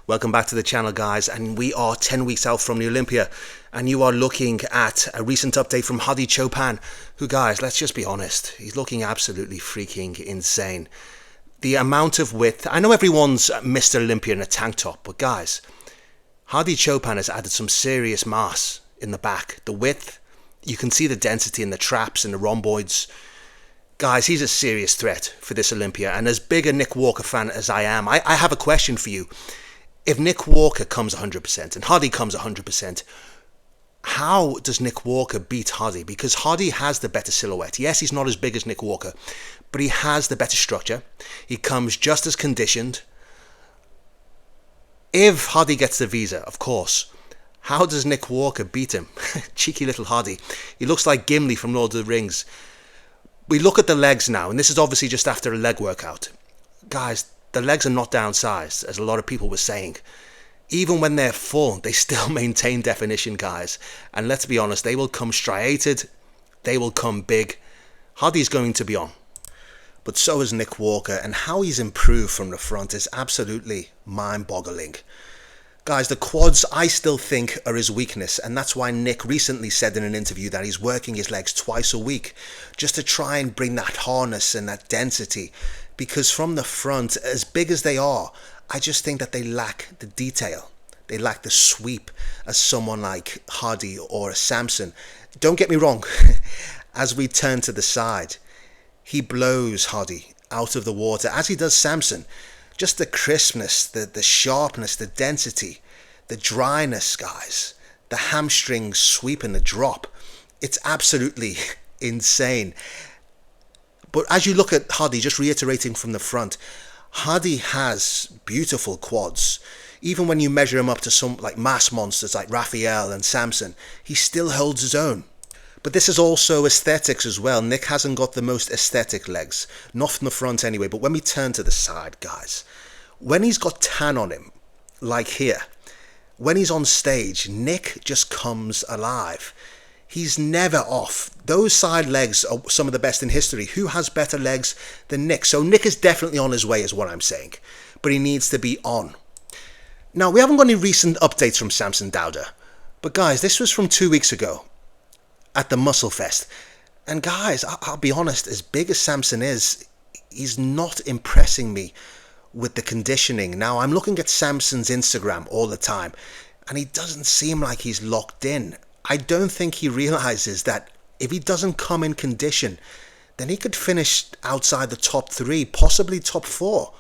Welcome back to the channel, guys, and we are 10 weeks out from the Olympia, and you are looking at a recent update from Hadi Choopan, who, guys, let's just be honest, he's looking absolutely freaking insane. The amount of width, I know everyone's Mr. Olympia in a tank top, but guys, Hadi Choopan has added some serious mass in the back. The width, you can see the density in the traps and the rhomboids. Guys, he's a serious threat for this Olympia, and as big a Nick Walker fan as I am, I have a question for you. If Nick Walker comes 100% and Hadi comes 100%, how does Nick Walker beat Hadi? Because Hadi has the better silhouette. Yes, he's not as big as Nick Walker, but he has the better structure. He comes just as conditioned. If Hadi gets the visa, of course, how does Nick Walker beat him? Cheeky little Hadi. He looks like Gimli from Lord of the Rings. We look at the legs now, and this is obviously just after a leg workout. Guys, the legs are not downsized, as a lot of people were saying. Even when they're full, they still maintain definition, guys. And let's be honest, they will come striated, they will come big. Hadi's going to be on. But so is Nick Walker, and how he's improved from the front is absolutely mind-boggling. Guys, the quads I still think are his weakness, and that's why Nick recently said in an interview that he's working his legs twice a week, just to try and bring that harness and that density. Because from the front, as big as they are, I just think that they lack the detail. They lack the sweep as someone like Hadi or a Samson. Don't get me wrong, as we turn to the side, he blows Hadi out of the water, as he does Samson. Just the crispness, the sharpness, the density, the dryness, guys. The hamstring sweep and the drop. It's absolutely insane. But as you look at Hadi, just reiterating from the front, Hadi has beautiful quads. Even when you measure him up to some like mass monsters like Raphael and Samson, he still holds his own. But this is also aesthetics as well. Nick hasn't got the most aesthetic legs. Not from the front anyway, but when we turn to the side, guys, when he's got tan on him, like here, when he's on stage, Nick just comes alive. He's never off. Those side legs are some of the best in history. Who has better legs than Nick? So Nick is definitely on his way, is what I'm saying. But he needs to be on. Now, we haven't got any recent updates from Samson Dauda. But guys, this was from 2 weeks ago at the Muscle Fest. And guys, I'll be honest, as big as Samson is, he's not impressing me with the conditioning. Now, I'm looking at Samson's Instagram all the time, and he doesn't seem like he's locked in. I don't think he realizes that if he doesn't come in condition, then he could finish outside the top 3, possibly top 4,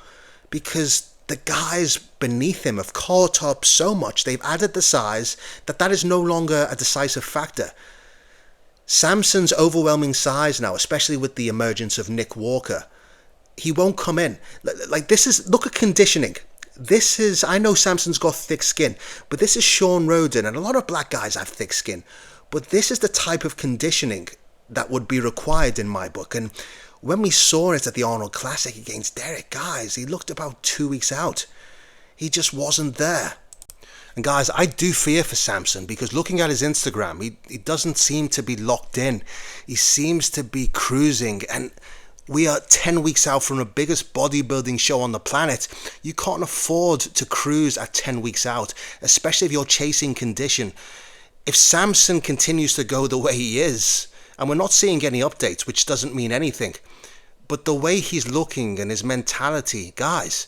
because the guys beneath him have caught up so much. They've added the size that is no longer a decisive factor. Samson's overwhelming size now, especially with the emergence of Nick Walker, he won't come in. Like, this is, look at conditioning. This is, I know Samson's got thick skin, but this is Sean Roden, and a lot of black guys have thick skin. But this is the type of conditioning that would be required in my book. And when we saw it at the Arnold Classic against Derek, guys, he looked about 2 weeks out. He just wasn't there. And guys, I do fear for Samson, because looking at his Instagram, he doesn't seem to be locked in. He seems to be cruising, and we are 10 weeks out from the biggest bodybuilding show on the planet. You can't afford to cruise at 10 weeks out, especially if you're chasing condition. If Samson continues to go the way he is, and we're not seeing any updates, which doesn't mean anything, but the way he's looking and his mentality, guys,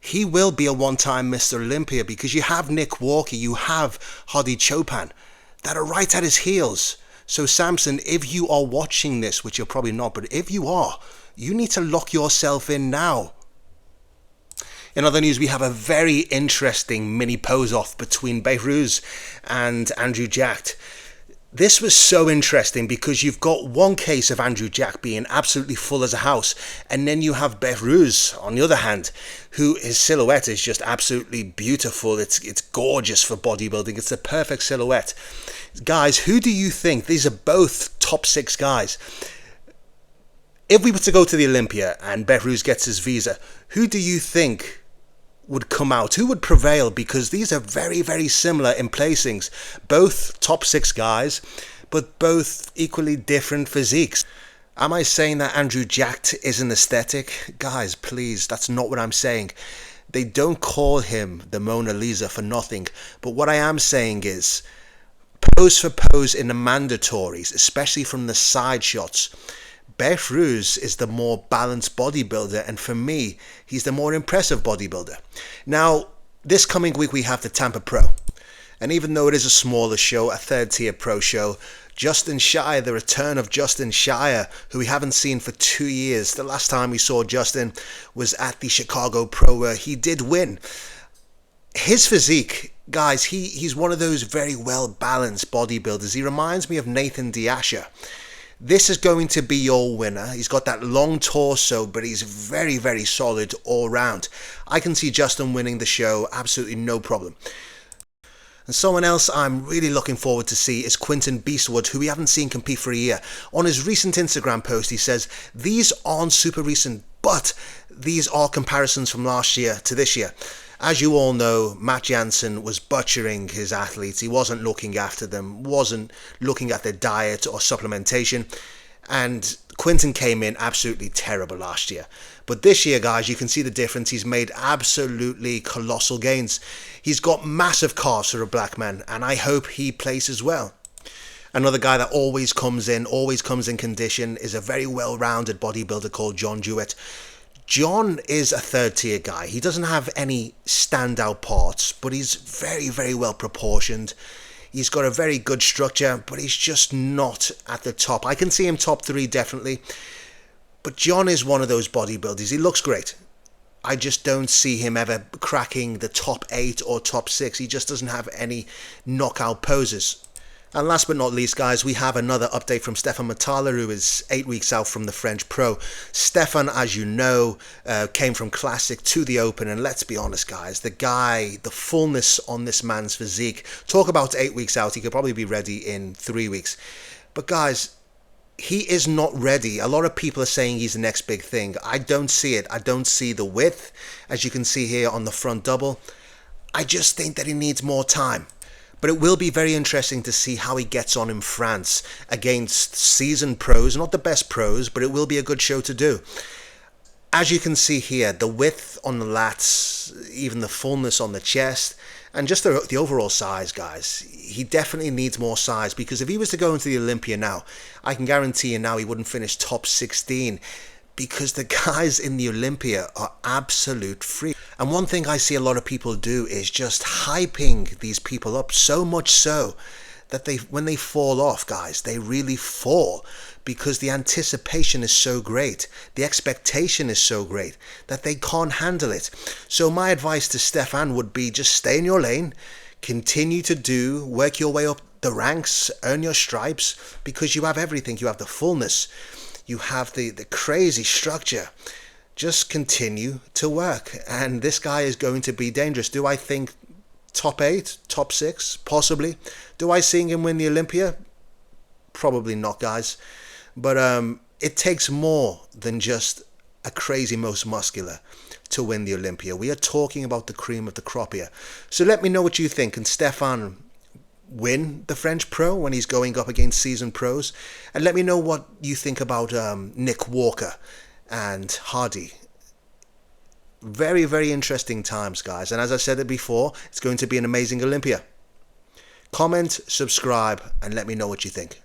he will be a one-time Mr. Olympia, because you have Nick Walker, you have Hadi Choopan that are right at his heels. So Samson, if you are watching this, which you're probably not, but if you are, you need to lock yourself in now. In other news, we have a very interesting mini pose-off between BEHROUZ and Andrew JACKED. This was so interesting because you've got one case of Andrew Jack being absolutely full as a house, and then you have BEHROUZ on the other hand, who his silhouette is just absolutely beautiful. It's gorgeous for bodybuilding. It's the perfect silhouette. Guys, who do you think? These are both top 6 guys. If we were to go to the Olympia and BEHROUZ gets his visa, who do you think would come out? Who would prevail? Because these are very, very similar in placings. Both top 6 guys, but both equally different physiques. Am I saying that Andrew Jacked is an aesthetic? Guys, please, that's not what I'm saying. They don't call him the Mona Lisa for nothing. But what I am saying is, pose for pose in the mandatories, especially from the side shots, BEHROUZ is the more balanced bodybuilder, and for me, he's the more impressive bodybuilder. Now, this coming week we have the Tampa Pro, and even though it is a smaller show, a third tier pro show, Justin Shier, the return of Justin Shier, who we haven't seen for 2 years. The last time we saw Justin was at the Chicago Pro, where he did win. His physique, guys, he's one of those very well balanced bodybuilders. He reminds me of Nathan D'Asher. This is going to be your winner. He's got that long torso, but he's very, very solid all round. I can see Justin winning the show, absolutely no problem. And someone else I'm really looking forward to see is Quinton Beastwood, who we haven't seen compete for a year. On his recent Instagram post, he says, "These aren't super recent, but these are comparisons from last year to this year." As you all know, Matt Jansen was butchering his athletes. He wasn't looking after them, wasn't looking at their diet or supplementation. And Quinton came in absolutely terrible last year. But this year, guys, you can see the difference. He's made absolutely colossal gains. He's got massive calves for a black man, and I hope he places well. Another guy that always comes in condition, is a very well-rounded bodybuilder called Jewett. John is a third tier guy. He doesn't have any standout parts, but he's very, very well proportioned. He's got a very good structure, but he's just not at the top. I can see him top 3 definitely, but John is one of those bodybuilders. He looks great. I just don't see him ever cracking the top 8 or top 6. He just doesn't have any knockout poses. And last but not least, guys, we have another update from Stefan Matala, who is 8 weeks out from the French Pro. Stefan, as you know, came from Classic to the Open, and let's be honest, guys, the fullness on this man's physique, talk about 8 weeks out, he could probably be ready in 3 weeks. But guys, he is not ready. A lot of people are saying he's the next big thing. I don't see it. I don't see the width, as you can see here on the front double. I just think that he needs more time. But it will be very interesting to see how he gets on in France against seasoned pros, not the best pros, but it will be a good show to do. As you can see here, the width on the lats, even the fullness on the chest, and just the overall size, guys. He definitely needs more size, because if he was to go into the Olympia now, I can guarantee you now he wouldn't finish top 16, because the guys in the Olympia are absolute freaks. And one thing I see a lot of people do is just hyping these people up, so much so that when they fall off, guys, they really fall, because the anticipation is so great, the expectation is so great that they can't handle it. So my advice to Stefan would be, just stay in your lane, continue to work your way up the ranks, earn your stripes, because you have everything. You have the fullness, you have the crazy structure. Just continue to work, and this guy is going to be dangerous. Do I think top 8, top 6? Possibly. Do I see him win the Olympia? Probably not, guys. But it takes more than just a crazy most muscular to win the Olympia. We are talking about the cream of the crop here. So let me know what you think. Can Stefan win the French Pro when he's going up against seasoned pros? And let me know what you think about Nick Walker and Hadi. Very, very interesting times, guys. And as I said it before, it's going to be an amazing Olympia. Comment, subscribe, and let me know what you think.